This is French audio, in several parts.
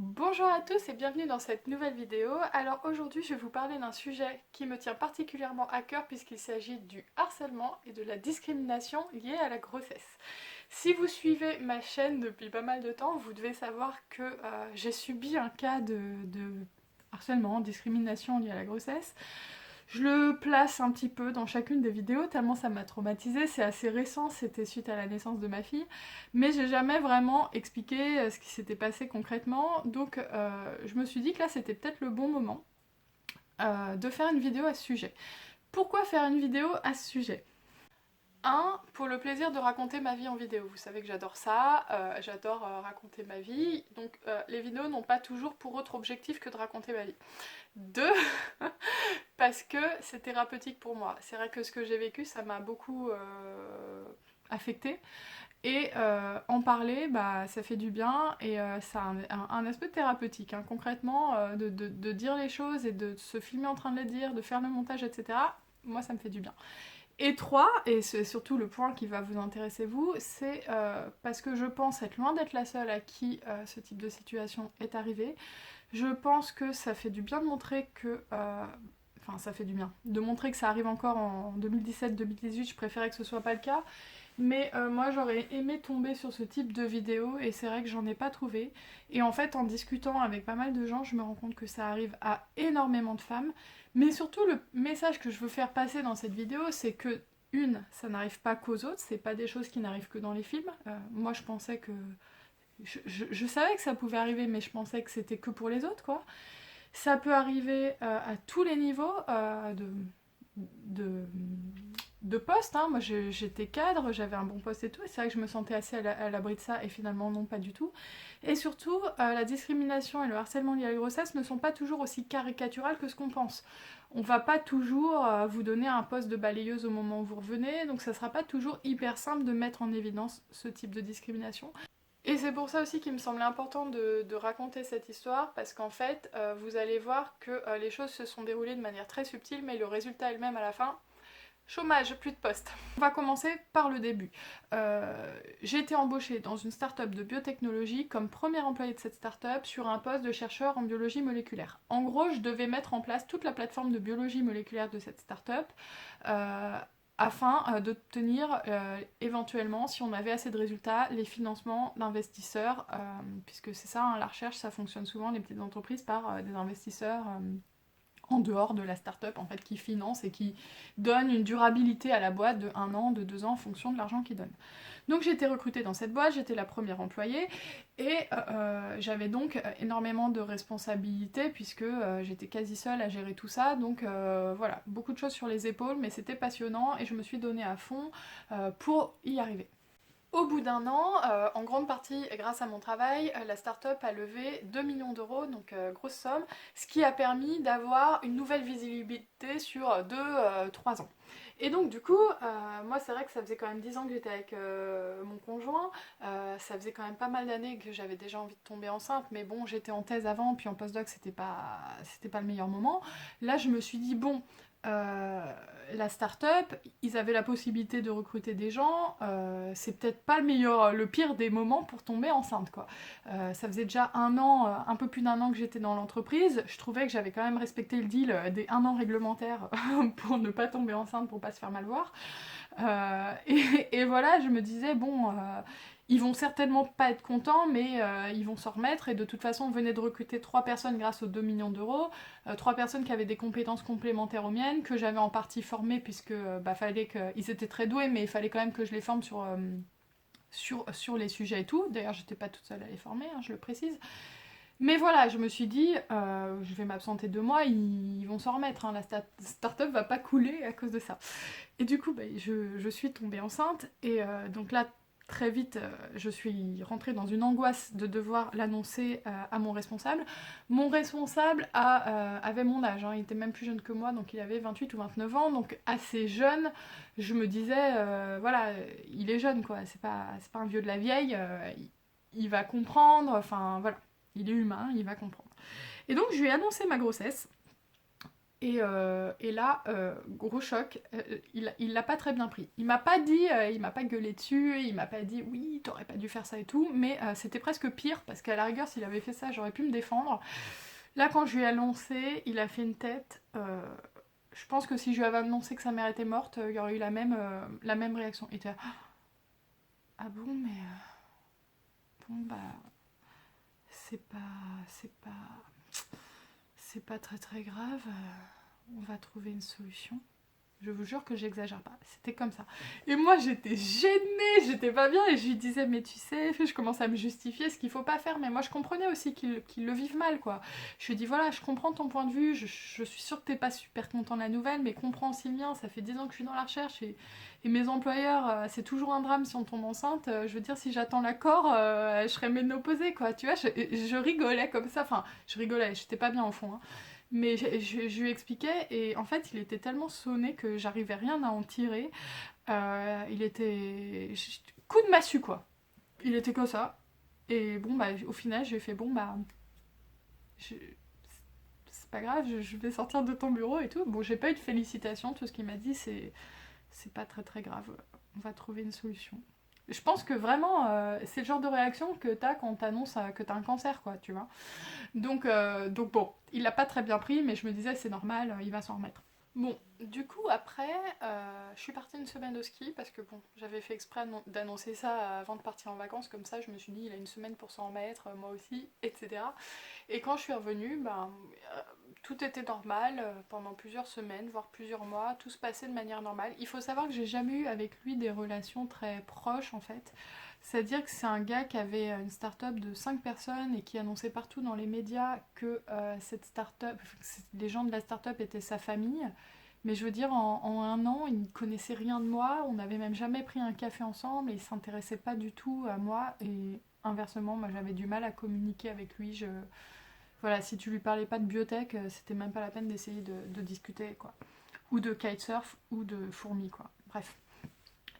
Bonjour à tous et bienvenue dans cette nouvelle vidéo. Alors aujourd'hui je vais vous parler d'un sujet qui me tient particulièrement à cœur puisqu'il s'agit du harcèlement et de la discrimination liée à la grossesse. Si vous suivez ma chaîne depuis pas mal de temps, vous devez savoir que j'ai subi un cas de harcèlement, discrimination liée à la grossesse. Je le place un petit peu dans chacune des vidéos tellement ça m'a traumatisée. C'est assez récent, c'était suite à la naissance de ma fille, mais j'ai jamais vraiment expliqué ce qui s'était passé concrètement. Donc je me suis dit que là c'était peut-être le bon moment de faire une vidéo à ce sujet. Pourquoi faire une vidéo à ce sujet? Un, pour le plaisir de raconter ma vie en vidéo. Vous savez que j'adore ça, j'adore raconter ma vie. Donc les vidéos n'ont pas toujours pour autre objectif que de raconter ma vie. Deux, parce que c'est thérapeutique pour moi. C'est vrai que ce que j'ai vécu, ça m'a beaucoup affectée. Et en parler, bah, ça fait du bien et ça a un aspect thérapeutique. Hein. Concrètement, de dire les choses et de se filmer en train de les dire, de faire le montage, etc., moi, ça me fait du bien. Et trois, et c'est surtout le point qui va vous intéresser vous, c'est parce que je pense être loin d'être la seule à qui ce type de situation est arrivé. Je pense que ça fait du bien de montrer que... Enfin, ça fait du bien. De montrer que ça arrive encore en 2017-2018, je préférais que ce soit pas le cas. Mais moi j'aurais aimé tomber sur ce type de vidéo et c'est vrai que j'en ai pas trouvé. Et en fait en discutant avec pas mal de gens, je me rends compte que ça arrive à énormément de femmes. Mais surtout le message que je veux faire passer dans cette vidéo, c'est que ça n'arrive pas qu'aux autres, c'est pas des choses qui n'arrivent que dans les films. Moi je pensais que... Je savais que ça pouvait arriver, mais je pensais que c'était que pour les autres, quoi. Ça peut arriver à tous les niveaux de, de poste. Hein. Moi, j'étais cadre, j'avais un bon poste et tout. Et c'est vrai que je me sentais assez à l'abri de ça. Et finalement, non, pas du tout. Et surtout, la discrimination et le harcèlement lié à la grossesse ne sont pas toujours aussi caricaturales que ce qu'on pense. On va pas toujours vous donner un poste de balayeuse au moment où vous revenez. Donc, ça sera pas toujours hyper simple de mettre en évidence ce type de discrimination. Et c'est pour ça aussi qu'il me semblait important de raconter cette histoire, parce qu'en fait, vous allez voir que les choses se sont déroulées de manière très subtile, mais le résultat est le même à la fin. Chômage, plus de poste. On va commencer par le début. J'ai été embauchée dans une start-up de biotechnologie comme première employée de cette start-up sur un poste de chercheur en biologie moléculaire. En gros, je devais mettre en place toute la plateforme de biologie moléculaire de cette start-up euh, afin d'obtenir éventuellement, si on avait assez de résultats, les financements d'investisseurs, puisque c'est ça, hein, la recherche, ça fonctionne souvent, les petites entreprises, par des investisseurs en dehors de la start-up en fait, qui finance et qui donne une durabilité à la boîte de 1 an, de 2 ans en fonction de l'argent qu'ils donnent. Donc j'ai été recrutée dans cette boîte, j'étais la première employée et j'avais donc énormément de responsabilités puisque j'étais quasi seule à gérer tout ça. Donc voilà, beaucoup de choses sur les épaules, mais c'était passionnant et je me suis donnée à fond pour y arriver. Au bout d'1 an, en grande partie grâce à mon travail, la start-up a levé 2 millions d'euros, donc grosse somme, ce qui a permis d'avoir une nouvelle visibilité sur 2-3 ans. Et donc du coup, moi c'est vrai que ça faisait quand même 10 ans que j'étais avec mon conjoint, ça faisait quand même pas mal d'années que j'avais déjà envie de tomber enceinte, mais bon j'étais en thèse avant, puis en postdoc c'était pas le meilleur moment. Là je me suis dit bon, euh, la start-up, ils avaient la possibilité de recruter des gens, c'est peut-être pas le pire des moments pour tomber enceinte, quoi. Ça faisait déjà 1 an, un peu plus d'1 an que j'étais dans l'entreprise, je trouvais que j'avais quand même respecté le deal des 1 an réglementaires pour ne pas tomber enceinte, pour pas se faire mal voir. Et voilà, je me disais, bon, ils vont certainement pas être contents, mais ils vont s'en remettre. Et de toute façon, on venait de recruter 3 personnes grâce aux 2 millions d'euros. 3 personnes qui avaient des compétences complémentaires aux miennes, que j'avais en partie formées, puisque fallait que. Ils étaient très doués, mais il fallait quand même que je les forme sur les sujets et tout. D'ailleurs, j'étais pas toute seule à les former, hein, je le précise. Mais voilà, je me suis dit, je vais m'absenter 2 mois, ils vont s'en remettre, hein, la start-up va pas couler à cause de ça. Et du coup, je suis tombée enceinte, et donc là, très vite, je suis rentrée dans une angoisse de devoir l'annoncer à mon responsable. Mon responsable avait mon âge, hein, il était même plus jeune que moi, donc il avait 28 ou 29 ans, donc assez jeune. Je me disais, voilà, il est jeune, quoi, c'est pas un vieux de la vieille, il va comprendre, enfin voilà, il est humain, il va comprendre. Et donc je lui ai annoncé ma grossesse, Et là, gros choc, il l'a pas très bien pris. Il m'a pas gueulé dessus, il m'a pas dit oui, t'aurais pas dû faire ça et tout, mais c'était presque pire parce qu'à la rigueur, s'il avait fait ça, j'aurais pu me défendre. Là, quand je lui ai annoncé, il a fait une tête. Je pense que si je lui avais annoncé que sa mère était morte, il y aurait eu la même réaction. Il était là, ah bon, mais bon, bah, c'est pas, c'est pas, c'est pas très très grave. On va trouver une solution. Je vous jure que j'exagère pas, c'était comme ça. Et moi j'étais gênée, j'étais pas bien et je lui disais mais tu sais, je commençais à me justifier ce qu'il faut pas faire, mais moi je comprenais aussi qu'ils le vivent mal quoi. Je lui dis voilà, je comprends ton point de vue, je suis sûre que t'es pas super content de la nouvelle, mais comprends aussi le mien, ça fait 10 ans que je suis dans la recherche et mes employeurs, c'est toujours un drame si on tombe enceinte, je veux dire si j'attends l'accord, je serais ménopausée quoi, tu vois, je rigolais comme ça, enfin je rigolais, j'étais pas bien au fond, hein. Mais je lui expliquais et en fait il était tellement sonné que j'arrivais rien à en tirer. Il était... Coup de massue quoi. Il était comme ça. Et bon bah au final j'ai fait bon bah... je- C'est pas grave, je vais sortir de ton bureau et tout. Bon j'ai pas eu de félicitations, tout ce qu'il m'a dit c'est pas très très grave. On va trouver une solution. Je pense que vraiment c'est le genre de réaction que t'as quand t'annonces que t'as un cancer quoi, tu vois. Donc bon, il l'a pas très bien pris, mais je me disais c'est normal, il va s'en remettre. Bon, du coup après, je suis partie une semaine au ski parce que bon, j'avais fait exprès d'annoncer ça avant de partir en vacances, comme ça je me suis dit il a une semaine pour s'en remettre, moi aussi, etc. Et quand je suis revenue, tout était normal pendant plusieurs semaines, voire plusieurs mois, tout se passait de manière normale. Il faut savoir que j'ai jamais eu avec lui des relations très proches en fait. C'est-à-dire que c'est un gars qui avait une start-up de 5 personnes et qui annonçait partout dans les médias que cette start-up, les gens de la start-up étaient sa famille. Mais je veux dire, en un an, il ne connaissait rien de moi, on n'avait même jamais pris un café ensemble et il s'intéressait pas du tout à moi. Et inversement, moi j'avais du mal à communiquer avec lui. Voilà, si tu lui parlais pas de biotech, c'était même pas la peine d'essayer de discuter, quoi. Ou de kitesurf, ou de fourmis, quoi. Bref.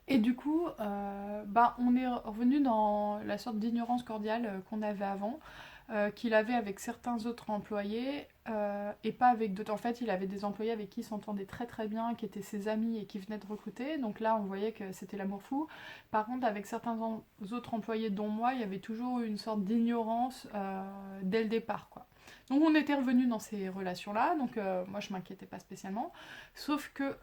Et du coup, on est revenu dans la sorte d'ignorance cordiale qu'on avait avant, qu'il avait avec certains autres employés, et pas avec d'autres. En fait, il avait des employés avec qui il s'entendait très très bien, qui étaient ses amis et qui venaient de recruter. Donc là, on voyait que c'était l'amour fou. Par contre, avec certains autres employés, dont moi, il y avait toujours une sorte d'ignorance dès le départ, quoi. Donc on était revenu dans ces relations-là, donc moi je m'inquiétais pas spécialement. Sauf que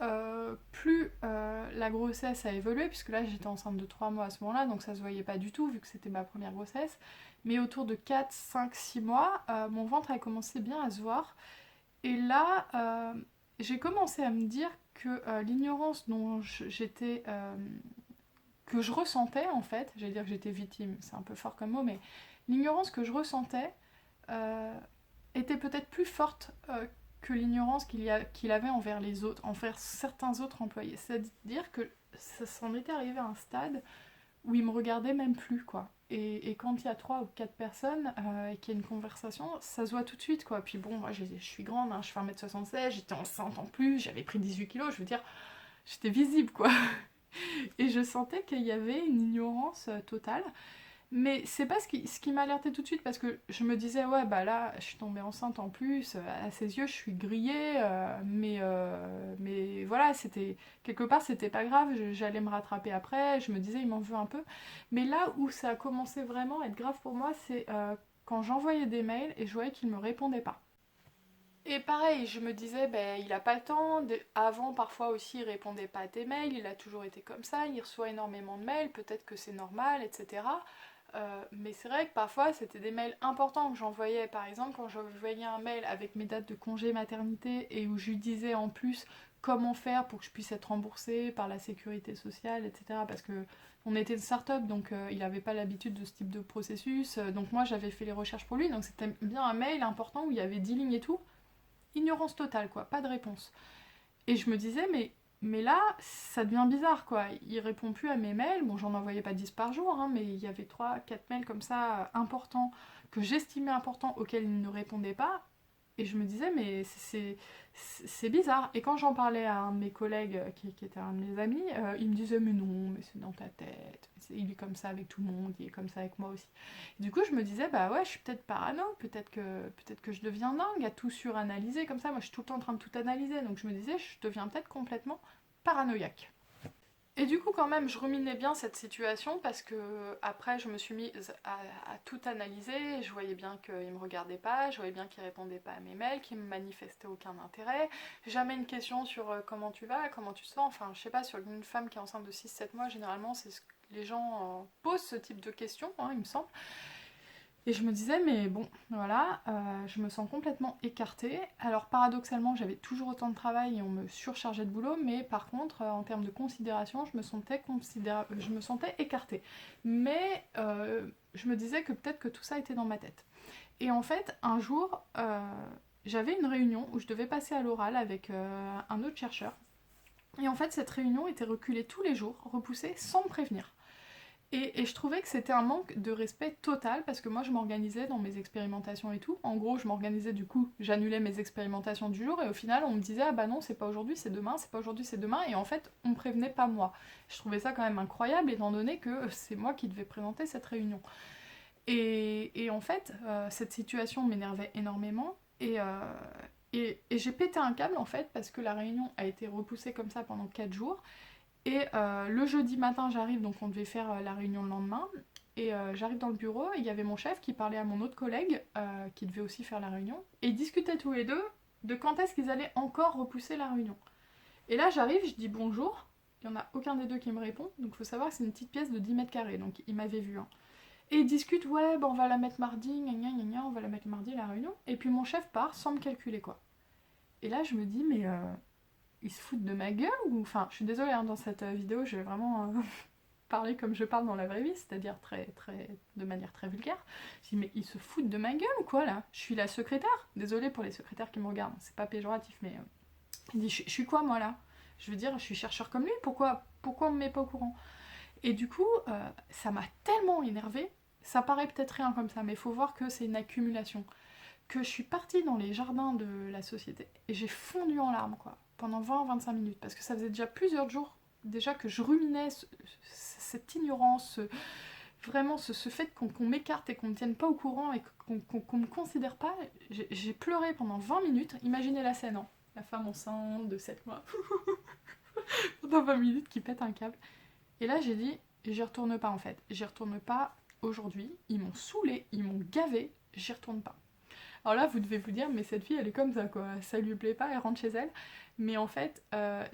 plus la grossesse a évolué, puisque là j'étais enceinte de 3 mois à ce moment-là, donc ça se voyait pas du tout vu que c'était ma première grossesse, mais autour de 4, 5, 6 mois, mon ventre a commencé bien à se voir. Et là, j'ai commencé à me dire que l'ignorance dont j'étais... que je ressentais en fait, j'allais dire que j'étais victime, c'est un peu fort comme mot, mais l'ignorance que je ressentais euh, était peut-être plus forte que l'ignorance qu'il avait envers les autres, envers certains autres employés. C'est-à-dire que ça s'en était arrivé à un stade où il me regardait même plus, quoi. Et quand il y a 3 ou 4 personnes et qu'il y a une conversation, ça se voit tout de suite, quoi. Puis bon, moi je suis grande, hein, je fais 1m76, j'étais enceinte en plus, j'avais pris 18 kilos, je veux dire, j'étais visible, quoi. Et je sentais qu'il y avait une ignorance totale. Mais c'est pas ce qui m'a alerté tout de suite parce que je me disais ouais bah là je suis tombée enceinte en plus, à ses yeux je suis grillée, mais voilà c'était quelque part c'était pas grave, j'allais me rattraper après, je me disais il m'en veut un peu. Mais là où ça a commencé vraiment à être grave pour moi c'est quand j'envoyais des mails et je voyais qu'il me répondait pas. Et pareil, je me disais, ben, il a pas le temps. Avant, parfois aussi, il répondait pas à tes mails. Il a toujours été comme ça. Il reçoit énormément de mails. Peut-être que c'est normal, etc. Mais c'est vrai que parfois, c'était des mails importants que j'envoyais. Par exemple, quand j'envoyais un mail avec mes dates de congé maternité et où je lui disais en plus comment faire pour que je puisse être remboursée par la sécurité sociale, etc. Parce que on était une start-up, donc il n'avait pas l'habitude de ce type de processus. Donc moi, j'avais fait les recherches pour lui. Donc c'était bien un mail important où il y avait 10 lignes et tout. Ignorance totale, quoi, pas de réponse. Et je me disais, mais là, ça devient bizarre, quoi. Il répond plus à mes mails. Bon, j'en envoyais pas 10 par jour, hein, mais il y avait 3, 4 mails comme ça, importants, que j'estimais importants, auxquels il ne répondait pas. Et je me disais, mais c'est bizarre. Et quand j'en parlais à un de mes collègues, qui était un de mes amis, il me disait, mais non, mais c'est dans ta tête. Il est comme ça avec tout le monde, il est comme ça avec moi aussi. Et du coup, je me disais, bah ouais, je suis peut-être parano, peut-être que je deviens dingue à tout suranalyser comme ça. Moi, je suis tout le temps en train de tout analyser. Donc je me disais, je deviens peut-être complètement paranoïaque. Et du coup, quand même, je ruminais bien cette situation parce que après, je me suis mise à tout analyser. Je voyais bien qu'il me regardait pas, je voyais bien qu'il répondait pas à mes mails, qu'il me manifestait aucun intérêt. Jamais une question sur comment tu vas, comment tu te sens. Enfin, je sais pas, sur une femme qui est enceinte de 6-7 mois, généralement, c'est ce que les gens posent ce type de questions, hein, il me semble. Et je me disais, mais bon, voilà, je me sens complètement écartée. Alors paradoxalement, j'avais toujours autant de travail et on me surchargeait de boulot, mais par contre, en termes de considération, je me sentais écartée. Mais je me disais que peut-être que tout ça était dans ma tête. Et en fait, un jour, j'avais une réunion où je devais passer à l'oral avec un autre chercheur. Et en fait, cette réunion était reculée tous les jours, repoussée sans me prévenir. Et je trouvais que c'était un manque de respect total parce que moi je m'organisais dans mes expérimentations et tout. En gros, je m'organisais du coup, j'annulais mes expérimentations du jour et au final on me disait ah bah non, c'est pas aujourd'hui, c'est demain, c'est pas aujourd'hui, c'est demain. Et en fait, on me prévenait pas moi. Je trouvais ça quand même incroyable étant donné que c'est moi qui devais présenter cette réunion. Et en fait, cette situation m'énervait énormément et j'ai pété un câble en fait parce que la réunion a été repoussée comme ça pendant 4 jours. Et le jeudi matin, j'arrive, donc on devait faire la réunion le lendemain. Et j'arrive dans le bureau, et il y avait mon chef qui parlait à mon autre collègue, qui devait aussi faire la réunion. Et ils discutaient tous les deux de quand est-ce qu'ils allaient encore repousser la réunion. Et là, j'arrive, je dis bonjour. Il n'y en a aucun des deux qui me répond. Donc il faut savoir que c'est une petite pièce de 10 mètres carrés. Donc il m'avait vu. Hein. Et ils discutent, ouais, bah, on va la mettre mardi, gna gna gna gna, on va la mettre mardi la réunion. Et puis mon chef part sans me calculer quoi. Et là, je me dis, mais ils se foutent de ma gueule ou... Enfin, je suis désolée, hein, dans cette vidéo, je vais vraiment parler comme je parle dans la vraie vie, c'est-à-dire de manière très vulgaire. Je dis, mais ils se foutent de ma gueule ou quoi, là? Je suis la secrétaire. Désolée pour les secrétaires qui me regardent, c'est pas péjoratif, mais... Il dit, je suis quoi, moi, là? Je veux dire, je suis chercheur comme lui, pourquoi on me met pas au courant? Et du coup, ça m'a tellement énervée, ça paraît peut-être rien comme ça, mais il faut voir que c'est une accumulation. Que je suis partie dans les jardins de la société et j'ai fondu en larmes, quoi, pendant 20-25 minutes, parce que ça faisait déjà plusieurs jours déjà que je ruminais cette ignorance, vraiment ce fait qu'on m'écarte et qu'on ne me tienne pas au courant et qu'on me considère pas. J'ai pleuré pendant 20 minutes, imaginez la scène, hein. La femme enceinte de 7 mois, pendant 20 minutes qui pète un câble. Et là j'ai dit, j'y retourne pas en fait, j'y retourne pas aujourd'hui, ils m'ont saoulée, ils m'ont gavé, j'y retourne pas. Alors là, vous devez vous dire, mais cette fille, elle est comme ça, quoi. Ça lui plaît pas, elle rentre chez elle. Mais en fait,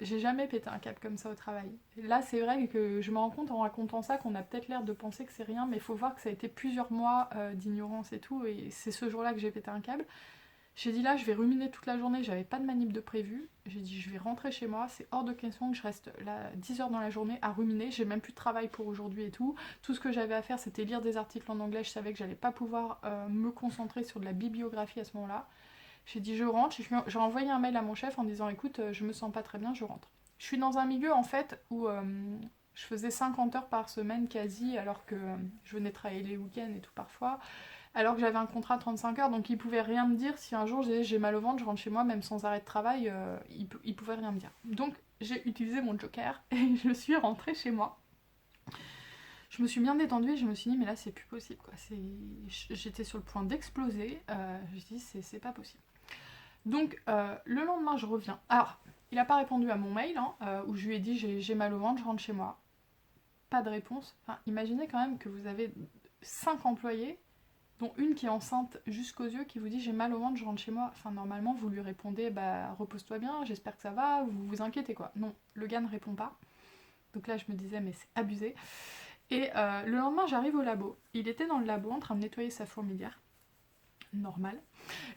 j'ai jamais pété un câble comme ça au travail. Là, c'est vrai que je me rends compte en racontant ça qu'on a peut-être l'air de penser que c'est rien, mais il faut voir que ça a été plusieurs mois d'ignorance et tout, et c'est ce jour-là que j'ai pété un câble. J'ai dit là, je vais ruminer toute la journée, j'avais pas de manip de prévu. J'ai dit, je vais rentrer chez moi, c'est hors de question que je reste là 10 heures dans la journée à ruminer. J'ai même plus de travail pour aujourd'hui et tout. Tout ce que j'avais à faire, c'était lire des articles en anglais. Je savais que j'allais pas pouvoir me concentrer sur de la bibliographie à ce moment-là. J'ai dit, je rentre. J'ai envoyé un mail à mon chef en disant, écoute, je me sens pas très bien, je rentre. Je suis dans un milieu en fait où je faisais 50 heures par semaine quasi, alors que je venais travailler les week-ends et tout parfois. Alors que j'avais un contrat de 35 heures, donc il pouvait rien me dire. Si un jour j'ai mal au ventre, je rentre chez moi, même sans arrêt de travail, il pouvait rien me dire. Donc j'ai utilisé mon joker et je suis rentrée chez moi. Je me suis bien détendue et je me suis dit, mais là c'est plus possible, quoi. J'étais sur le point d'exploser. Je me suis dit, c'est pas possible. Donc le lendemain, je reviens. Alors, il n'a pas répondu à mon mail, hein, où je lui ai dit, j'ai mal au ventre, je rentre chez moi. Pas de réponse. Enfin, imaginez quand même que vous avez 5 employés, dont une qui est enceinte jusqu'aux yeux, qui vous dit j'ai mal au ventre, je rentre chez moi. Enfin, normalement, vous lui répondez bah repose-toi bien, j'espère que ça va, vous vous inquiétez quoi. Non, le gars ne répond pas. Donc là, je me disais mais c'est abusé. Et le lendemain, j'arrive au labo. Il était dans le labo en train de nettoyer sa fourmilière. Normal.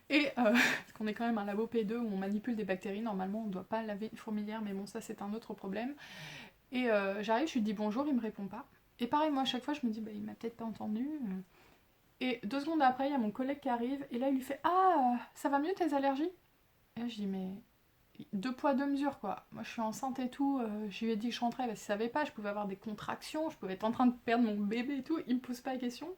Et parce qu'on est quand même un labo P2 où on manipule des bactéries. Normalement, on ne doit pas laver une fourmilière, mais bon, ça c'est un autre problème. Et j'arrive, je lui dis bonjour, il me répond pas. Et pareil, moi, à chaque fois, je me dis bah il m'a peut-être pas entendu. Et 2 secondes après, il y a mon collègue qui arrive, et là, il lui fait « Ah, ça va mieux tes allergies ?» Et là, je dis « Mais 2 poids, 2 mesures, quoi. Moi, je suis enceinte et tout, je lui ai dit que je rentrais, parce qu'il savait pas, je pouvais avoir des contractions, je pouvais être en train de perdre mon bébé et tout, il me pose pas la question. »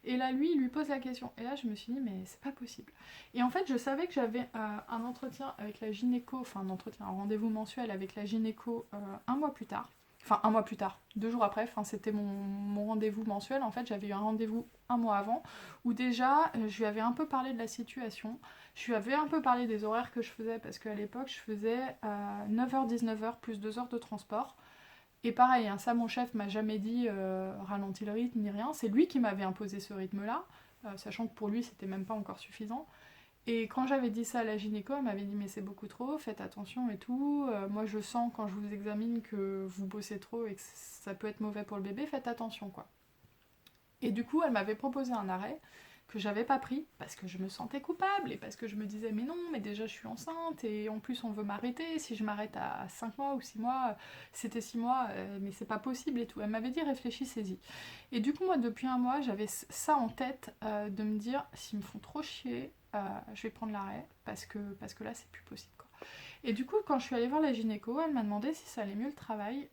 Et là, lui, il lui pose la question. Et là, je me suis dit, mais c'est pas possible. Et en fait, je savais que j'avais un entretien avec la gynéco, enfin un rendez-vous mensuel avec la gynéco un mois plus tard. Enfin, un mois plus tard, 2 jours après, enfin, c'était mon rendez-vous mensuel. En fait, j'avais eu un rendez-vous un mois avant, où déjà, je lui avais un peu parlé de la situation. Je lui avais un peu parlé des horaires que je faisais, parce qu'à l'époque, je faisais 9h-19h plus 2 heures de transport. Et pareil, hein, ça, mon chef m'a jamais dit ralentis le rythme ni rien. C'est lui qui m'avait imposé ce rythme-là, sachant que pour lui, c'était même pas encore suffisant. Et quand j'avais dit ça à la gynéco, elle m'avait dit mais c'est beaucoup trop, faites attention et tout. Moi je sens quand je vous examine que vous bossez trop et que ça peut être mauvais pour le bébé, faites attention quoi. Et du coup elle m'avait proposé un arrêt que j'avais pas pris parce que je me sentais coupable et parce que je me disais mais non, mais déjà je suis enceinte et en plus on veut m'arrêter. Si je m'arrête à 5 mois ou 6 mois, c'était 6 mois, mais c'est pas possible et tout. Elle m'avait dit réfléchissez-y. Et du coup moi depuis un mois j'avais ça en tête de me dire s'ils me font trop chier, je vais prendre l'arrêt parce que là c'est plus possible quoi. Et du coup quand je suis allée voir la gynéco, elle m'a demandé si ça allait mieux le travail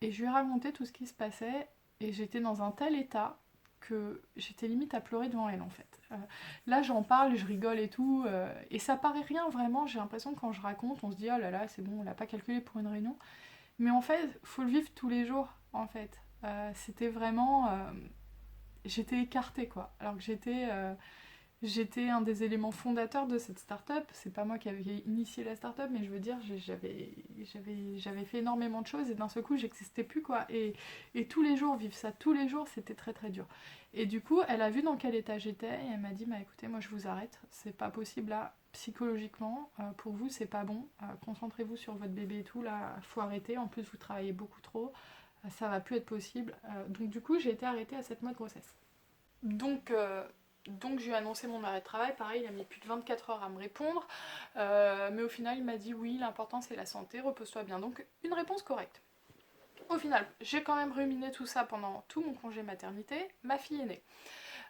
et je lui ai raconté tout ce qui se passait et j'étais dans un tel état que j'étais limite à pleurer devant elle en fait. Là j'en parle, je rigole et tout, et ça paraît rien vraiment, j'ai l'impression que quand je raconte, on se dit oh là là c'est bon, on l'a pas calculé pour une réunion. Mais en fait, faut le vivre tous les jours en fait. C'était vraiment... j'étais écartée quoi, alors que j'étais un des éléments fondateurs de cette start-up. C'est pas moi qui avais initié la start-up, mais je veux dire, j'avais fait énormément de choses et d'un seul coup, j'existais plus, quoi. Et tous les jours, vivre ça tous les jours, c'était très très dur. Et du coup, elle a vu dans quel état j'étais et elle m'a dit, bah écoutez, moi je vous arrête, c'est pas possible là, psychologiquement, pour vous, c'est pas bon. Concentrez-vous sur votre bébé et tout, là, faut arrêter. En plus, vous travaillez beaucoup trop, ça va plus être possible. Donc du coup, j'ai été arrêtée à 7 mois de grossesse. Donc je lui ai annoncé mon arrêt de travail, pareil, il a mis plus de 24 heures à me répondre, mais au final il m'a dit oui, l'important c'est la santé, repose-toi bien, donc une réponse correcte. Au final, j'ai quand même ruminé tout ça pendant tout mon congé maternité, ma fille est née.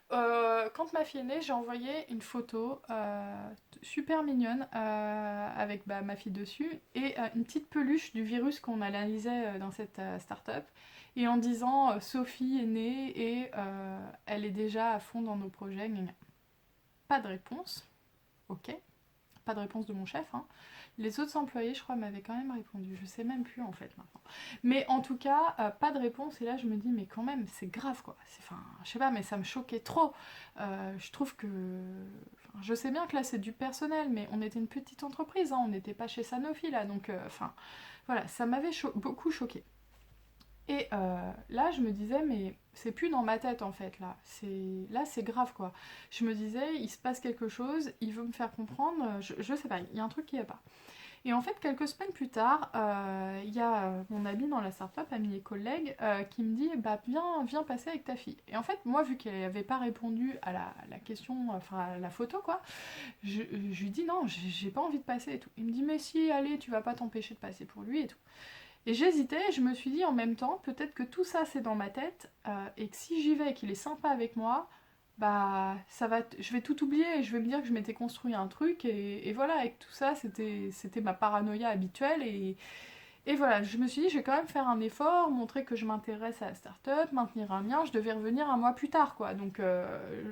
Quand ma fille est née, j'ai envoyé une photo super mignonne avec ma fille dessus et une petite peluche du virus qu'on analysait dans cette start-up. Et en disant Sophie est née et elle est déjà à fond dans nos projets. Gna gna. Pas de réponse. Ok. Pas de réponse de mon chef. Hein. Les autres employés, je crois, m'avaient quand même répondu. Je sais même plus en fait maintenant. Mais en tout cas, pas de réponse. Et là, je me dis, mais quand même, c'est grave quoi. Enfin, je sais pas, mais ça me choquait trop. Je trouve que. Enfin, je sais bien que là, c'est du personnel, mais on était une petite entreprise. Hein, on n'était pas chez Sanofi là. Donc, enfin, voilà, ça m'avait beaucoup choqué. Et là, je me disais, mais c'est plus dans ma tête en fait, là. Là, c'est grave quoi. Je me disais, il se passe quelque chose, il veut me faire comprendre, je sais pas, il y a un truc qui va pas. Et en fait, quelques semaines plus tard, il y a mon ami dans la startup, ami et collègue, qui me dit, bah viens passer avec ta fille. Et en fait, moi, vu qu'elle n'avait pas répondu à la question, enfin à la photo quoi, je lui dis non, j'ai pas envie de passer et tout. Il me dit, mais si, allez, tu vas pas t'empêcher de passer pour lui et tout. Et j'hésitais, je me suis dit en même temps, peut-être que tout ça c'est dans ma tête, et que si j'y vais et qu'il est sympa avec moi, bah je vais tout oublier et je vais me dire que je m'étais construit un truc, et voilà, et que tout ça c'était ma paranoïa habituelle, et voilà, je me suis dit je vais quand même faire un effort, montrer que je m'intéresse à la start-up, maintenir un lien, je devais revenir un mois plus tard quoi, donc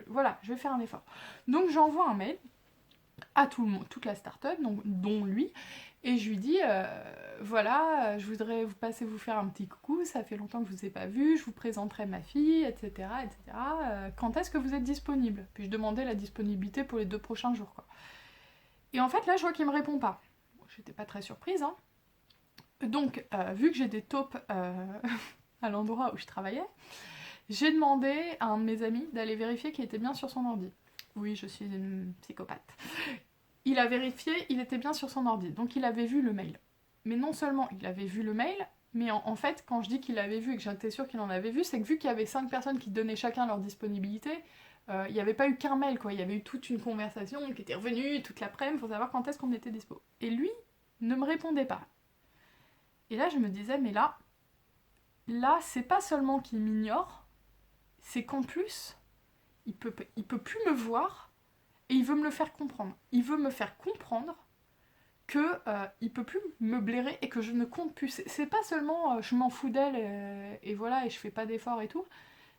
voilà, je vais faire un effort. Donc j'envoie un mail à tout le monde, toute la start-up, donc, dont lui, et je lui dis voilà, je voudrais vous passer vous faire un petit coucou, ça fait longtemps que je vous ai pas vu, je vous présenterai ma fille, etc. etc. Quand est-ce que vous êtes disponible? Puis je demandais la disponibilité pour les 2 prochains jours, quoi. Et en fait, là, je vois qu'il me répond pas. Bon, j'étais pas très surprise, hein. Donc, vu que j'ai des taupes à l'endroit où je travaillais, j'ai demandé à un de mes amis d'aller vérifier qu'il était bien sur son ordi. Oui, je suis une psychopathe. Il a vérifié, il était bien sur son ordi, donc il avait vu le mail. Mais non seulement il avait vu le mail, mais en fait, quand je dis qu'il l'avait vu et que j'étais sûre qu'il en avait vu, c'est que vu qu'il y avait 5 personnes qui donnaient chacun leur disponibilité, il n'y avait pas eu qu'un mail, quoi. Il y avait eu toute une conversation qui était revenue toute l'après-midi pour savoir quand est-ce qu'on était dispo. Et lui ne me répondait pas. Et là, je me disais, mais là, c'est pas seulement qu'il m'ignore, c'est qu'en plus, il peut plus me voir. Et il veut me le faire comprendre. Il veut me faire comprendre que il peut plus me blairer et que je ne compte plus. C'est pas seulement je m'en fous d'elle et voilà et je fais pas d'efforts et tout.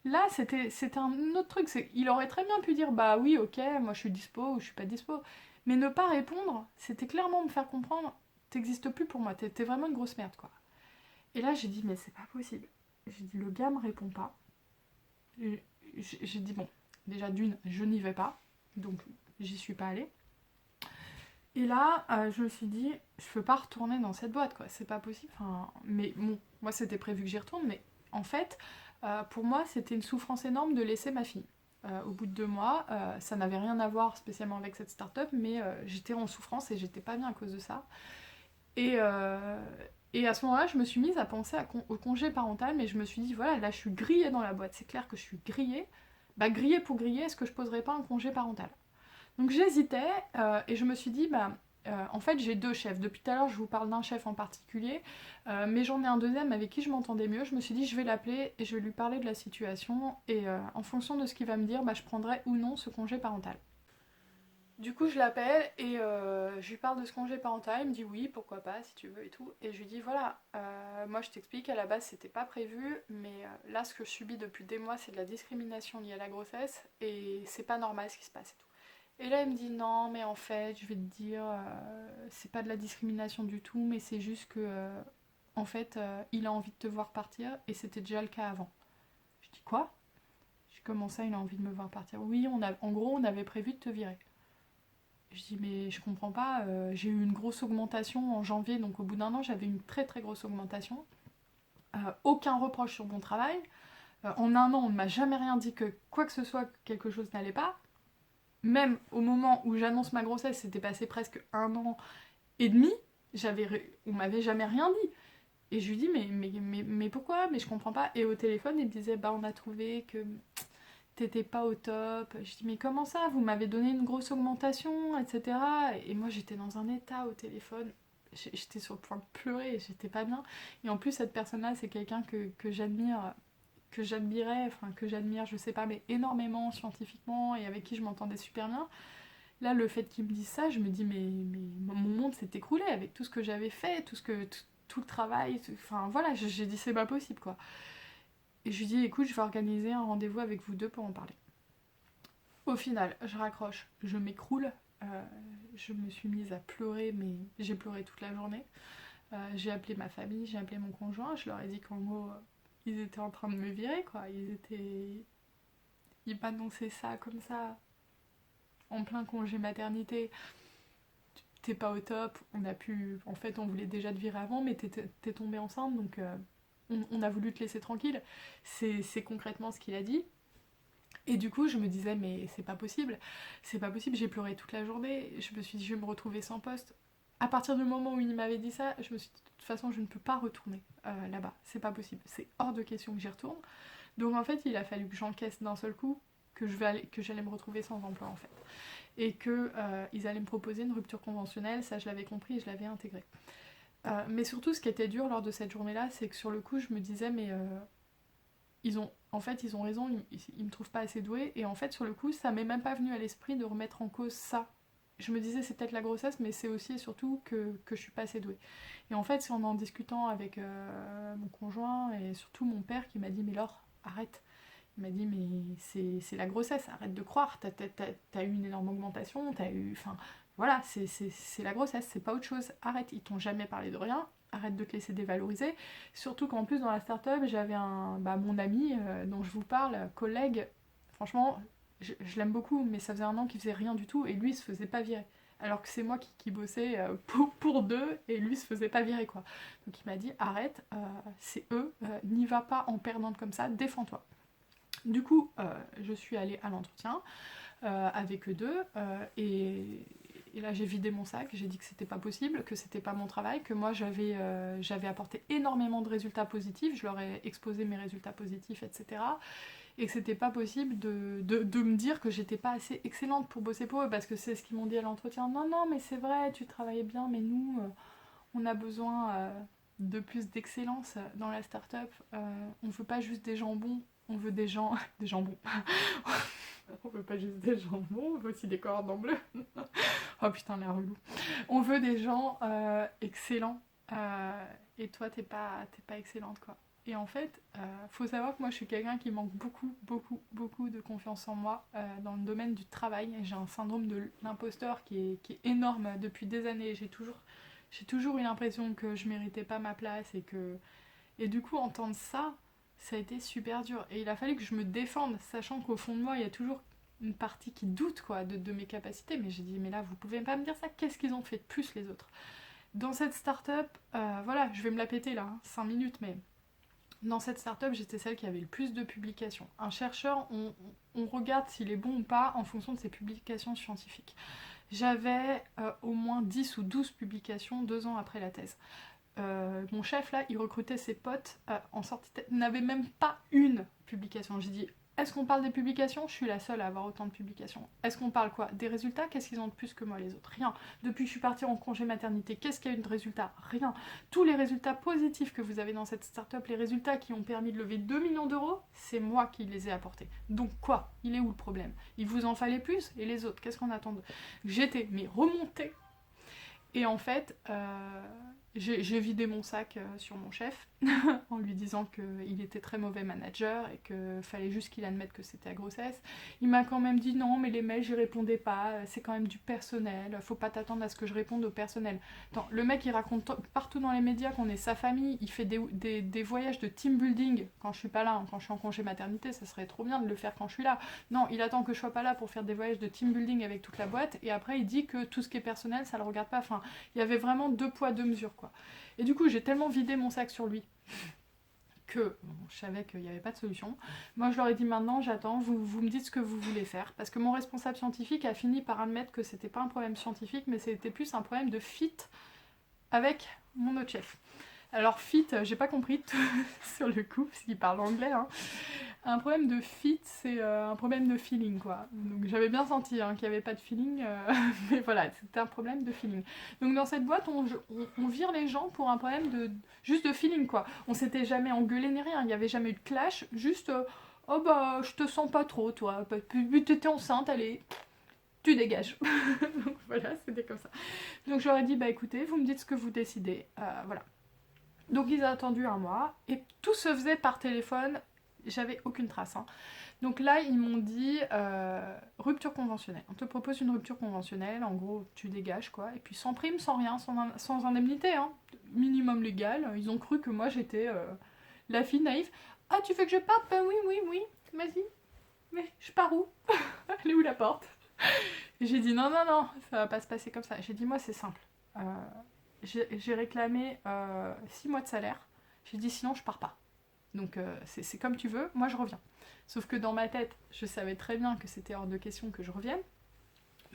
Là, c'était un autre truc. Il aurait très bien pu dire, bah oui, ok, moi je suis dispo ou je suis pas dispo. Mais ne pas répondre, c'était clairement me faire comprendre, t'existes plus pour moi, t'es vraiment une grosse merde, quoi. Et là, j'ai dit, mais c'est pas possible. J'ai dit, le gars me répond pas. J'ai dit, bon, déjà d'une, je n'y vais pas. Donc, j'y suis pas allée. Et là, je me suis dit, je peux pas retourner dans cette boîte, quoi. C'est pas possible. Enfin, mais bon, moi, c'était prévu que j'y retourne. Mais en fait, pour moi, c'était une souffrance énorme de laisser ma fille. Au bout de 2 mois, ça n'avait rien à voir spécialement avec cette start-up, mais j'étais en souffrance et j'étais pas bien à cause de ça. Et, euh, et à ce moment-là, je me suis mise à penser au congé parental, mais je me suis dit, voilà, là, je suis grillée dans la boîte. C'est clair que je suis grillée. Bah, grillée pour griller, est-ce que je poserais pas un congé parental? Donc j'hésitais et je me suis dit, bah, en fait j'ai 2 chefs. Depuis tout à l'heure je vous parle d'un chef en particulier, mais j'en ai un deuxième avec qui je m'entendais mieux. Je me suis dit je vais l'appeler et je vais lui parler de la situation et en fonction de ce qu'il va me dire, bah, je prendrai ou non ce congé parental. Du coup je l'appelle et je lui parle de ce congé parental, il me dit oui pourquoi pas si tu veux et tout. Et je lui dis voilà, moi je t'explique, à la base c'était pas prévu, mais là ce que je subis depuis des mois c'est de la discrimination liée à la grossesse et c'est pas normal ce qui se passe et tout. Et là, il me dit non, mais en fait, je vais te dire, c'est pas de la discrimination du tout, mais c'est juste que, en fait, il a envie de te voir partir et c'était déjà le cas avant. Je dis quoi? Je dis comment ça, il a envie de me voir partir? Oui, en gros, on avait prévu de te virer. Je dis mais je comprends pas, j'ai eu une grosse augmentation en janvier, donc au bout d'1 an, j'avais une très très grosse augmentation. Aucun reproche sur mon travail. En 1 an, on ne m'a jamais rien dit que quoi que ce soit, quelque chose n'allait pas. Même au moment où j'annonce ma grossesse, c'était passé presque 1 an et demi, on m'avait jamais rien dit. Et je lui dis, mais pourquoi? Mais je comprends pas. Et au téléphone, il me disait, bah on a trouvé que t'étais pas au top. Je dis, mais comment ça? Vous m'avez donné une grosse augmentation, etc. Et moi, j'étais dans un état au téléphone. J'étais sur le point de pleurer, j'étais pas bien. Et en plus, cette personne-là, c'est quelqu'un que j'admire, que j'admirais, enfin que j'admire, je sais pas, mais énormément scientifiquement et avec qui je m'entendais super bien. Là, le fait qu'il me dise ça, je me dis, mais mon monde s'est écroulé avec tout ce que j'avais fait, tout le travail, enfin voilà, j'ai dit, c'est pas possible quoi. Et je lui dis, écoute, je vais organiser un rendez-vous avec vous deux pour en parler. Au final, je raccroche, je m'écroule, je me suis mise à pleurer, mais j'ai pleuré toute la journée. J'ai appelé ma famille, j'ai appelé mon conjoint, je leur ai dit qu'en gros, ils étaient en train de me virer quoi, ils m'annonçaient ça comme ça, en plein congé maternité. T'es pas au top, en fait on voulait déjà te virer avant, mais t'es tombée enceinte, donc on a voulu te laisser tranquille. C'est concrètement ce qu'il a dit. Et du coup je me disais mais c'est pas possible, j'ai pleuré toute la journée, je me suis dit je vais me retrouver sans poste. À partir du moment où il m'avait dit ça, je me suis dit de toute façon je ne peux pas retourner là-bas, c'est pas possible, c'est hors de question que j'y retourne. Donc en fait il a fallu que j'encaisse d'un seul coup que j'allais me retrouver sans emploi en fait. Et qu'ils allaient me proposer une rupture conventionnelle, ça je l'avais compris et je l'avais intégré. Mais surtout ce qui était dur lors de cette journée-là, c'est que sur le coup je me disais mais ils ont raison, ils me trouvent pas assez douée, et en fait sur le coup ça m'est même pas venu à l'esprit de remettre en cause ça. Je me disais c'est peut-être la grossesse, mais c'est aussi et surtout que je suis pas assez douée. Et en fait c'est en discutant avec mon conjoint et surtout mon père qui m'a dit mais Laure, arrête. Il m'a dit mais c'est la grossesse, arrête de croire, t'as eu une énorme augmentation, t'as eu... Enfin voilà, c'est la grossesse, c'est pas autre chose, arrête, ils t'ont jamais parlé de rien, arrête de te laisser dévaloriser. Surtout qu'en plus dans la start-up, j'avais mon ami dont je vous parle, collègue, franchement, je l'aime beaucoup, mais ça faisait 1 an qu'il faisait rien du tout et lui il se faisait pas virer. Alors que c'est moi qui bossais pour deux et lui se faisait pas virer quoi. Donc il m'a dit arrête, c'est eux, n'y va pas en perdante comme ça, défends-toi. Du coup, je suis allée à l'entretien avec eux deux et là j'ai vidé mon sac, j'ai dit que c'était pas possible, que c'était pas mon travail, que moi j'avais apporté énormément de résultats positifs, je leur ai exposé mes résultats positifs, etc. Et que c'était pas possible de me dire que j'étais pas assez excellente pour bosser pour eux, parce que c'est ce qu'ils m'ont dit à l'entretien. Non, non, mais c'est vrai, tu travaillais bien, mais nous, on a besoin de plus d'excellence dans la start-up. On veut pas juste des gens bons, on veut des gens... des gens bons. On veut pas juste des gens bons, on veut aussi des cordons bleus. Oh putain, l'air relou. On veut des gens excellents. Et toi, t'es pas excellente, quoi. Et en fait, faut savoir que moi je suis quelqu'un qui manque beaucoup, beaucoup, beaucoup de confiance en moi dans le domaine du travail. Et j'ai un syndrome de l'imposteur qui est énorme depuis des années. J'ai toujours eu l'impression que je méritais pas ma place et du coup entendre ça, ça a été super dur. Et il a fallu que je me défende, sachant qu'au fond de moi, il y a toujours une partie qui doute quoi de mes capacités. Mais j'ai dit, mais là, vous pouvez pas me dire ça. Qu'est-ce qu'ils ont fait de plus les autres? Dans cette start-up, voilà, je vais me la péter là, 5 minutes, mais dans cette start-up, j'étais celle qui avait le plus de publications. Un chercheur, on regarde s'il est bon ou pas en fonction de ses publications scientifiques. J'avais au moins 10 ou 12 publications 2 ans après la thèse. Mon chef, là, il recrutait ses potes en sortie de thèse. Il n'avait même pas une publication. J'ai dit, est-ce qu'on parle des publications? Je suis la seule à avoir autant de publications. Est-ce qu'on parle quoi? Des résultats? Qu'est-ce qu'ils ont de plus que moi les autres? Rien. Depuis que je suis partie en congé maternité, qu'est-ce qu'il y a eu de résultats? Rien. Tous les résultats positifs que vous avez dans cette start-up, les résultats qui ont permis de lever 2 millions d'euros, c'est moi qui les ai apportés. Donc quoi? Il est où le problème? Il vous en fallait plus? Et les autres, qu'est-ce qu'on attend? J'étais, mais remontée. Et en fait, j'ai vidé mon sac sur mon chef en lui disant qu'il était très mauvais manager et qu'il fallait juste qu'il admette que c'était la grossesse. Il m'a quand même dit non, mais les mails, j'y répondais pas, c'est quand même du personnel, faut pas t'attendre à ce que je réponde au personnel. Attends, le mec, il raconte partout dans les médias qu'on est sa famille, il fait des voyages de team building quand je suis pas là, quand je suis en congé maternité, ça serait trop bien de le faire quand je suis là. Non, il attend que je sois pas là pour faire des voyages de team building avec toute la boîte et après il dit que tout ce qui est personnel, ça le regarde pas. Enfin, il y avait vraiment 2 poids 2 mesures quoi. Et du coup, j'ai tellement vidé mon sac sur lui que je savais qu'il n'y avait pas de solution. Moi, je leur ai dit maintenant, j'attends, vous me dites ce que vous voulez faire. Parce que mon responsable scientifique a fini par admettre que c'était pas un problème scientifique, mais c'était plus un problème de fit avec mon autre chef. Alors fit, j'ai pas compris tout sur le coup, parce qu'il parle anglais. Hein. Un problème de fit, c'est un problème de feeling, quoi. Donc j'avais bien senti qu'il n'y avait pas de feeling, mais voilà, c'était un problème de feeling. Donc dans cette boîte, on vire les gens pour un problème juste de feeling, quoi. On s'était jamais engueulé ni rien, il n'y avait jamais eu de clash, juste oh bah je te sens pas trop, toi, puis t'étais enceinte, allez, tu dégages. Donc voilà, c'était comme ça. Donc je leur ai dit, bah écoutez, vous me dites ce que vous décidez, voilà. Donc ils ont attendu un mois, et tout se faisait par téléphone. J'avais aucune trace. Hein. Donc là, ils m'ont dit rupture conventionnelle. On te propose une rupture conventionnelle, en gros, tu dégages quoi. Et puis sans prime, sans rien, sans indemnité, hein. Minimum légal. Ils ont cru que moi j'étais la fille naïve. Ah, tu veux que je parte? Ben oui, vas-y. Mais je pars où? Elle est où la porte? Et j'ai dit non, ça va pas se passer comme ça. J'ai dit moi, c'est simple. J'ai réclamé 6 mois de salaire. J'ai dit sinon, je pars pas. Donc c'est comme tu veux, moi je reviens. Sauf que dans ma tête, je savais très bien que c'était hors de question que je revienne.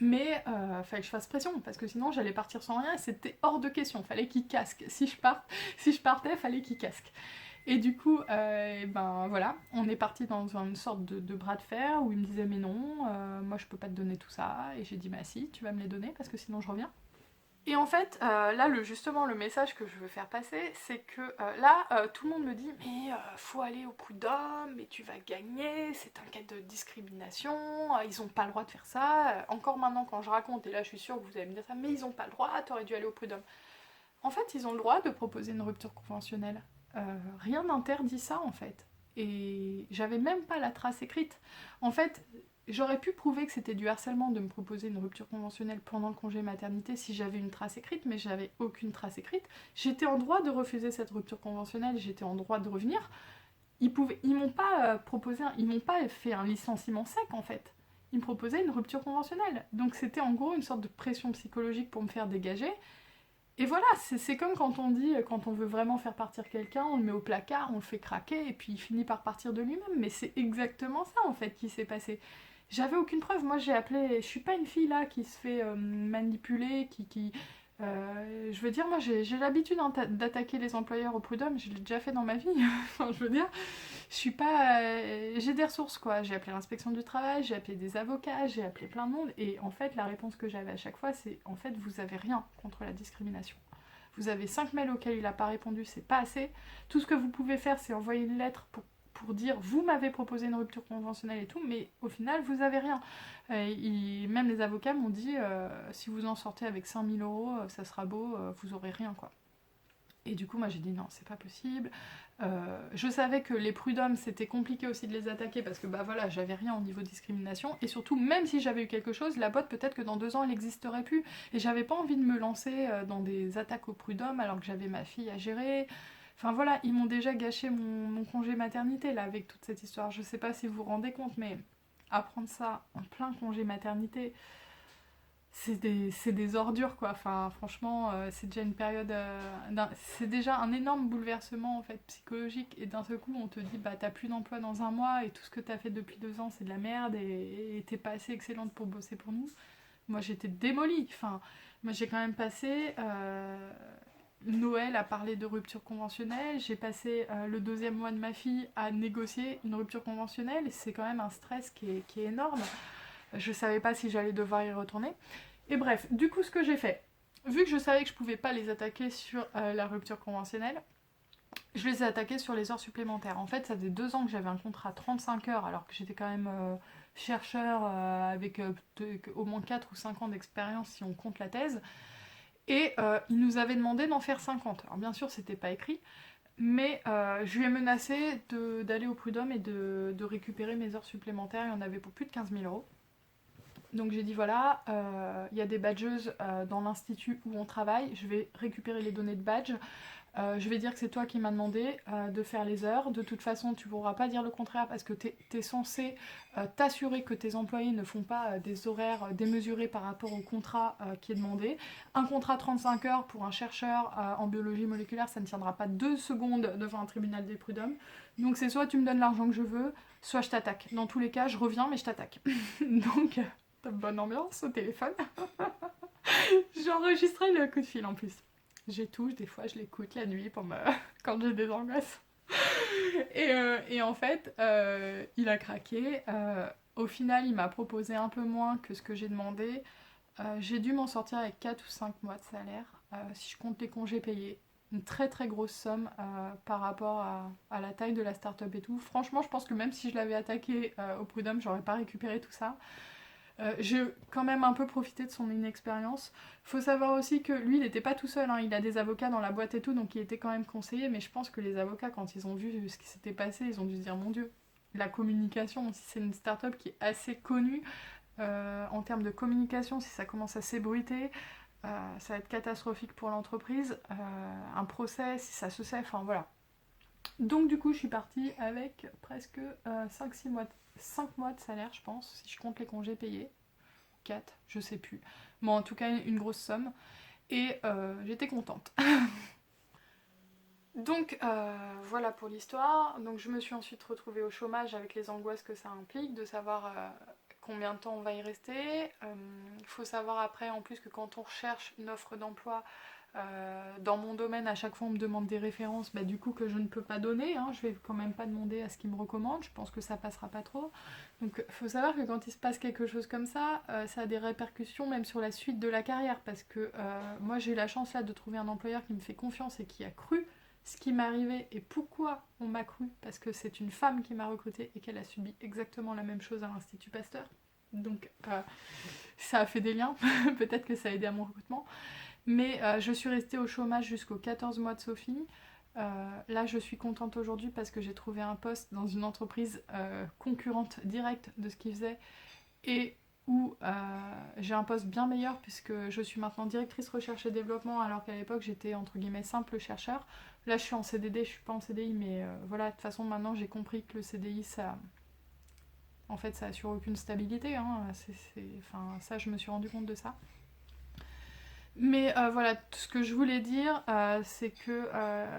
Mais fallait que je fasse pression, parce que sinon j'allais partir sans rien et c'était hors de question. Fallait qu'il casque. Si je partais, fallait qu'il casque. Et du coup, ben voilà, on est parti dans une sorte de bras de fer où il me disait mais non, moi je peux pas te donner tout ça. Et j'ai dit bah si, tu vas me les donner parce que sinon je reviens. Et en fait, là, justement, le message que je veux faire passer, c'est que là, tout le monde me dit « Mais faut aller au prud'homme, mais tu vas gagner, c'est un cas de discrimination, ils ont pas le droit de faire ça. Encore maintenant, quand je raconte, et là, je suis sûre que vous allez me dire ça, mais ils ont pas le droit, t'aurais dû aller au prud'homme. » En fait, ils ont le droit de proposer une rupture conventionnelle. Rien n'interdit ça, en fait. Et j'avais même pas la trace écrite. En fait, j'aurais pu prouver que c'était du harcèlement de me proposer une rupture conventionnelle pendant le congé maternité si j'avais une trace écrite, mais j'avais aucune trace écrite. J'étais en droit de refuser cette rupture conventionnelle, j'étais en droit de revenir. Ils m'ont pas ils m'ont pas fait un licenciement sec en fait. Ils me proposaient une rupture conventionnelle. Donc c'était en gros une sorte de pression psychologique pour me faire dégager. Et voilà, c'est comme quand on dit, quand on veut vraiment faire partir quelqu'un, on le met au placard, on le fait craquer, et puis il finit par partir de lui-même. Mais c'est exactement ça en fait qui s'est passé. J'avais aucune preuve, moi j'ai appelé, je suis pas une fille là qui se fait manipuler, je veux dire, moi j'ai l'habitude d'attaquer les employeurs au prud'homme, je l'ai déjà fait dans ma vie, enfin je veux dire, je suis pas, j'ai des ressources quoi, j'ai appelé l'inspection du travail, j'ai appelé des avocats, j'ai appelé plein de monde, et en fait la réponse que j'avais à chaque fois c'est, en fait vous avez rien contre la discrimination. Vous avez 5 mails auxquels il n'a pas répondu, c'est pas assez, tout ce que vous pouvez faire c'est envoyer une lettre pour dire vous m'avez proposé une rupture conventionnelle et tout, mais au final vous avez rien. Même les avocats m'ont dit si vous en sortez avec 5 000 euros, ça sera beau, vous aurez rien quoi. Et du coup moi j'ai dit non c'est pas possible, Je savais que les prud'hommes c'était compliqué aussi de les attaquer parce que bah voilà, j'avais rien au niveau discrimination et surtout même si j'avais eu quelque chose, la boîte peut-être que dans 2 ans elle n'existerait plus et j'avais pas envie de me lancer dans des attaques aux prud'hommes alors que j'avais ma fille à gérer. Enfin voilà, ils m'ont déjà gâché mon congé maternité là avec toute cette histoire. Je sais pas si vous vous rendez compte mais apprendre ça en plein congé maternité, c'est des ordures quoi, enfin franchement c'est déjà une période, c'est déjà un énorme bouleversement en fait psychologique et d'un seul coup on te dit bah t'as plus d'emploi dans un mois et tout ce que t'as fait depuis 2 ans c'est de la merde et t'es pas assez excellente pour bosser pour nous. Moi j'étais démolie, enfin moi j'ai quand même passé Noël à parler de rupture conventionnelle, j'ai passé le 2e mois de ma fille à négocier une rupture conventionnelle, c'est quand même un stress qui est énorme. Je savais pas si j'allais devoir y retourner. Et bref, du coup, ce que j'ai fait, vu que je savais que je pouvais pas les attaquer sur la rupture conventionnelle, je les ai attaqués sur les heures supplémentaires. En fait, ça faisait 2 ans que j'avais un contrat 35 heures, alors que j'étais quand même chercheur avec au moins 4 ou 5 ans d'expérience si on compte la thèse. Et ils nous avaient demandé d'en faire 50. Alors bien sûr, c'était pas écrit, mais je lui ai menacé d'aller au prud'homme et de récupérer mes heures supplémentaires. Il y en avait pour plus de 15 000 euros. Donc j'ai dit voilà, il y a des badgeuses dans l'institut où on travaille, je vais récupérer les données de badge, je vais dire que c'est toi qui m'as demandé de faire les heures, de toute façon tu ne pourras pas dire le contraire parce que tu es censé t'assurer que tes employés ne font pas des horaires démesurés par rapport au contrat qui est demandé. Un contrat 35 heures pour un chercheur en biologie moléculaire, ça ne tiendra pas 2 secondes devant un tribunal des prud'hommes. Donc c'est soit tu me donnes l'argent que je veux, soit je t'attaque. Dans tous les cas, je reviens mais je t'attaque. Donc... bonne ambiance au téléphone. J'ai enregistré le coup de fil en plus. J'ai tout, des fois je l'écoute la nuit pour me... quand j'ai des angoisses. Et en fait, il a craqué. Au final, il m'a proposé un peu moins que ce que j'ai demandé. J'ai dû m'en sortir avec 4 ou 5 mois de salaire, si je compte les congés payés. Une très très grosse somme par rapport à la taille de la start-up et tout. Franchement, je pense que même si je l'avais attaqué au prud'homme, j'aurais pas récupéré tout ça. J'ai quand même un peu profité de son inexpérience. Faut savoir aussi que lui, il n'était pas tout seul, hein. Il a des avocats dans la boîte et tout, donc il était quand même conseillé, mais je pense que les avocats, quand ils ont vu ce qui s'était passé, ils ont dû se dire, mon Dieu, la communication, si c'est une start-up qui est assez connue, en termes de communication, si ça commence à s'ébruiter, ça va être catastrophique pour l'entreprise. Un procès, si ça se sait, enfin voilà. Donc du coup, je suis partie avec presque 5 mois de salaire, je pense, si je compte les congés payés. 4, je sais plus. Bon, en tout cas, une grosse somme. Et j'étais contente. Donc voilà pour l'histoire. Donc je me suis ensuite retrouvée au chômage avec les angoisses que ça implique, de savoir combien de temps on va y rester. Il faut savoir après en plus que quand on recherche une offre d'emploi, dans mon domaine, à chaque fois on me demande des références, bah, du coup que je ne peux pas donner, hein. Je vais quand même pas demander à ce qu'ils me recommandent, je pense que ça passera pas trop. Donc il faut savoir que quand il se passe quelque chose comme ça a des répercussions même sur la suite de la carrière, parce que moi j'ai eu la chance là de trouver un employeur qui me fait confiance et qui a cru ce qui m'arrivait et pourquoi on m'a cru, parce que c'est une femme qui m'a recrutée et qu'elle a subi exactement la même chose à l'Institut Pasteur. Donc ça a fait des liens, peut-être que ça a aidé à mon recrutement. Mais je suis restée au chômage jusqu'aux 14 mois de Sophie. Là, je suis contente aujourd'hui parce que j'ai trouvé un poste dans une entreprise concurrente directe de ce qu'ils faisaient et où j'ai un poste bien meilleur puisque je suis maintenant directrice recherche et développement alors qu'à l'époque j'étais entre guillemets simple chercheur. Là, je suis en CDD, je suis pas en CDI, mais voilà, de toute façon maintenant j'ai compris que le CDI, ça... En fait, ça assure aucune stabilité, hein. Enfin, ça, je me suis rendu compte de ça. Mais voilà, tout ce que je voulais dire, c'est que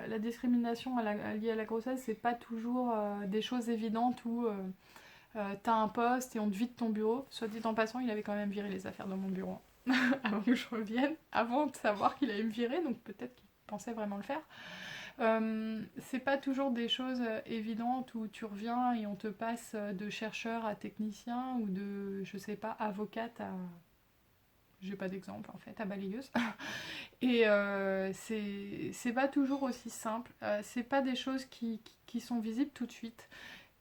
la discrimination liée à la grossesse, c'est pas toujours des choses évidentes où t'as un poste et on te vide ton bureau. Soit dit en passant, il avait quand même viré les affaires dans mon bureau avant que je revienne, avant de savoir qu'il allait me virer, donc peut-être qu'il pensait vraiment le faire. C'est pas toujours des choses évidentes où tu reviens et on te passe de chercheur à technicien ou de, je sais pas, avocate à... J'ai pas d'exemple en fait, à balayeuse. Et c'est pas toujours aussi simple. C'est pas des choses qui sont visibles tout de suite.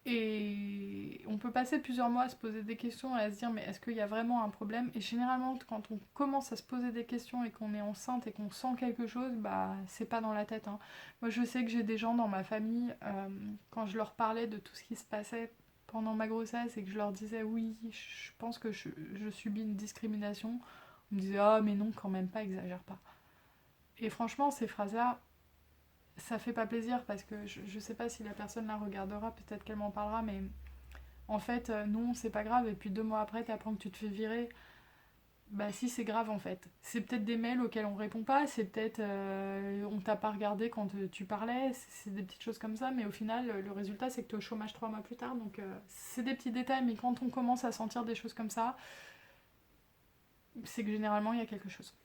Et on peut passer plusieurs mois à se poser des questions et à se dire mais est-ce qu'il y a vraiment un problème? Et généralement quand on commence à se poser des questions et qu'on est enceinte et qu'on sent quelque chose, bah c'est pas dans la tête, hein. Moi je sais que j'ai des gens dans ma famille, quand je leur parlais de tout ce qui se passait pendant ma grossesse et que je leur disais oui je pense que je subis une discrimination, on me disait ah mais non quand même pas, exagère pas. Et franchement ces phrases-là, ça fait pas plaisir parce que je sais pas si la personne la regardera, peut-être qu'elle m'en parlera, mais en fait, non, c'est pas grave. Et puis 2 mois après, t'apprends que tu te fais virer. Bah si, c'est grave en fait. C'est peut-être des mails auxquels on répond pas, c'est peut-être on t'a pas regardé quand tu parlais, c'est des petites choses comme ça, mais au final, le résultat c'est que t'es au chômage 3 mois plus tard. Donc c'est des petits détails, mais quand on commence à sentir des choses comme ça, c'est que généralement il y a quelque chose.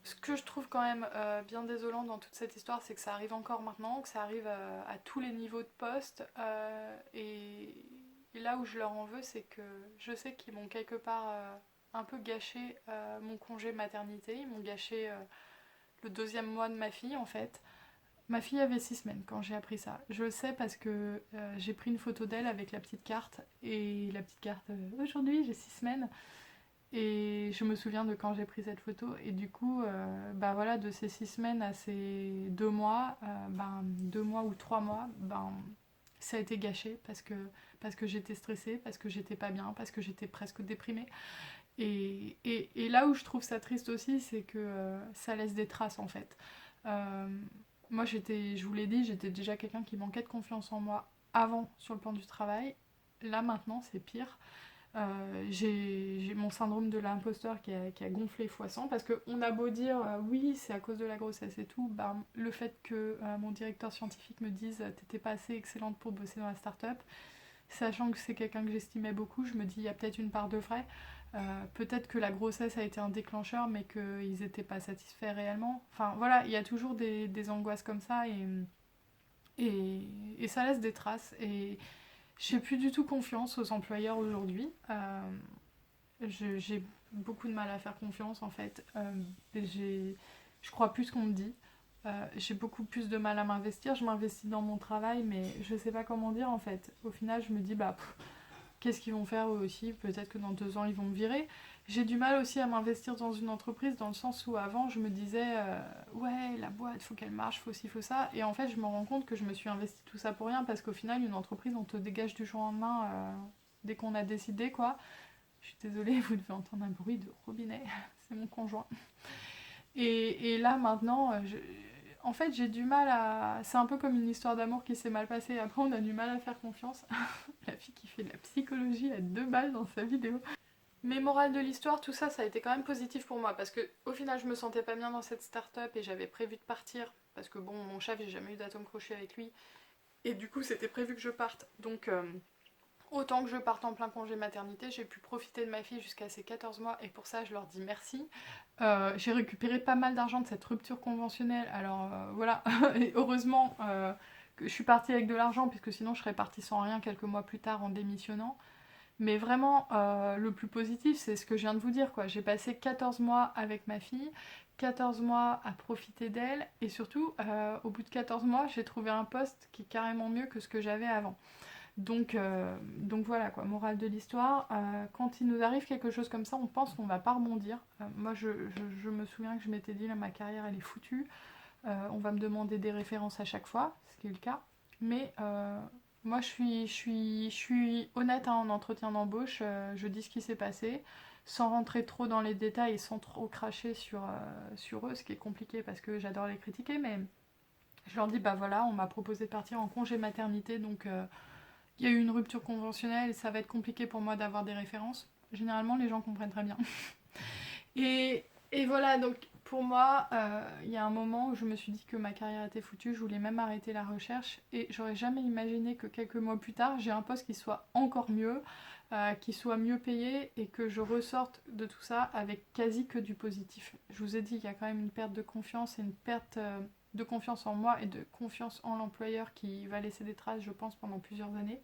Ce que je trouve quand même bien désolant dans toute cette histoire, c'est que ça arrive encore maintenant, que ça arrive à tous les niveaux de poste. Et là où je leur en veux, c'est que je sais qu'ils m'ont quelque part un peu gâché mon congé maternité. Ils m'ont gâché le 2e mois de ma fille en fait. Ma fille avait 6 semaines quand j'ai appris ça. Je le sais parce que j'ai pris une photo d'elle avec la petite carte. Et la petite carte, aujourd'hui j'ai 6 semaines. Et je me souviens de quand j'ai pris cette photo. Et du coup, bah voilà, de ces 6 semaines à ces 2 mois, 2 mois ou 3 mois, ça a été gâché parce que j'étais stressée, parce que j'étais pas bien, parce que j'étais presque déprimée. Et là où je trouve ça triste aussi, c'est que ça laisse des traces en fait. Euh, Moi, je vous l'ai dit, j'étais déjà quelqu'un qui manquait de confiance en moi avant sur le plan du travail. Là maintenant, c'est pire. J'ai mon syndrome de l'imposteur qui a gonflé fois 100 parce qu'on a beau dire oui c'est à cause de la grossesse et tout, bah, le fait que mon directeur scientifique me dise t'étais pas assez excellente pour bosser dans la start-up, sachant que c'est quelqu'un que j'estimais beaucoup, je me dis il y a peut-être une part de vrai. Peut-être que la grossesse a été un déclencheur mais qu'ils n'étaient pas satisfaits réellement. Enfin voilà, il y a toujours des angoisses comme ça et ça laisse des traces. Et j'ai plus du tout confiance aux employeurs aujourd'hui. J'ai beaucoup de mal à faire confiance en fait. Je crois plus ce qu'on me dit. J'ai beaucoup plus de mal à m'investir. Je m'investis dans mon travail, mais je sais pas comment dire en fait. Au final, je me dis bah qu'est-ce qu'ils vont faire eux aussi? Peut-être que dans 2 ans ils vont me virer. J'ai du mal aussi à m'investir dans une entreprise dans le sens où avant je me disais ouais la boîte faut qu'elle marche, faut ci, faut ça. Et en fait je me rends compte que je me suis investi tout ça pour rien parce qu'au final une entreprise on te dégage du jour au lendemain dès qu'on a décidé quoi. Je suis désolée, vous devez entendre un bruit de robinet, c'est mon conjoint. Et là maintenant, en fait j'ai du mal à... C'est un peu comme une histoire d'amour qui s'est mal passée. Après on a du mal à faire confiance. La fille qui fait de la psychologie à 2 balles dans sa vidéo. Mais morale de l'histoire, tout ça, ça a été quand même positif pour moi parce que au final, je me sentais pas bien dans cette start-up et j'avais prévu de partir parce que bon, mon chef, j'ai jamais eu d'atome crochet avec lui et du coup, c'était prévu que je parte. Donc autant que je parte en plein congé maternité, j'ai pu profiter de ma fille jusqu'à ses 14 mois et pour ça, je leur dis merci. J'ai récupéré pas mal d'argent de cette rupture conventionnelle, alors voilà, et heureusement que je suis partie avec de l'argent puisque sinon je serais partie sans rien quelques mois plus tard en démissionnant. Mais vraiment, le plus positif, c'est ce que je viens de vous dire, quoi. J'ai passé 14 mois avec ma fille, 14 mois à profiter d'elle, et surtout, au bout de 14 mois, j'ai trouvé un poste qui est carrément mieux que ce que j'avais avant. Donc voilà, quoi, morale de l'histoire. Quand il nous arrive quelque chose comme ça, on pense qu'on va pas rebondir. Moi, je me souviens que je m'étais dit, là, ma carrière, elle est foutue. On va me demander des références à chaque fois, ce qui est le cas. Mais moi, je suis honnête hein, en entretien d'embauche. Je dis ce qui s'est passé, sans rentrer trop dans les détails et sans trop cracher sur eux, ce qui est compliqué parce que j'adore les critiquer. Mais je leur dis, bah voilà, on m'a proposé de partir en congé maternité, donc il y a eu une rupture conventionnelle et ça va être compliqué pour moi d'avoir des références. Généralement, les gens comprennent très bien. Et voilà, donc pour moi, il y a un moment où je me suis dit que ma carrière était foutue, je voulais même arrêter la recherche et j'aurais jamais imaginé que quelques mois plus tard, j'ai un poste qui soit encore mieux, qui soit mieux payé et que je ressorte de tout ça avec quasi que du positif. Je vous ai dit, il y a quand même une perte de confiance et une perte de confiance en moi et de confiance en l'employeur qui va laisser des traces, je pense, pendant plusieurs années.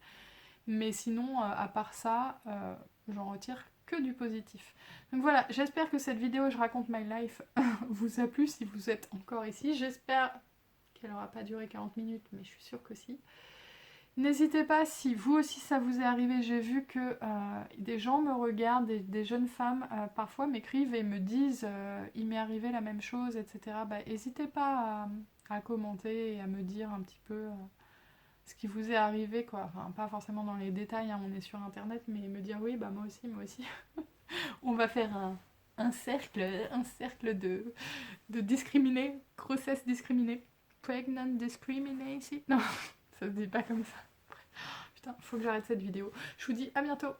Mais sinon, à part ça, j'en retire que du positif. Donc voilà, j'espère que cette vidéo Je raconte my life vous a plu si vous êtes encore ici. J'espère qu'elle n'aura pas duré 40 minutes, mais je suis sûre que si. N'hésitez pas, si vous aussi ça vous est arrivé, j'ai vu que des gens me regardent, des jeunes femmes parfois m'écrivent et me disent il m'est arrivé la même chose, etc. Bah, n'hésitez pas à commenter et à me dire un petit peu ce qui vous est arrivé, quoi. Enfin, pas forcément dans les détails, hein, on est sur internet, mais me dire oui, bah moi aussi, moi aussi. On va faire un cercle de discriminés, grossesse discriminée. Pregnant discrimination. Non, ça se dit pas comme ça. Putain, faut que j'arrête cette vidéo. Je vous dis à bientôt.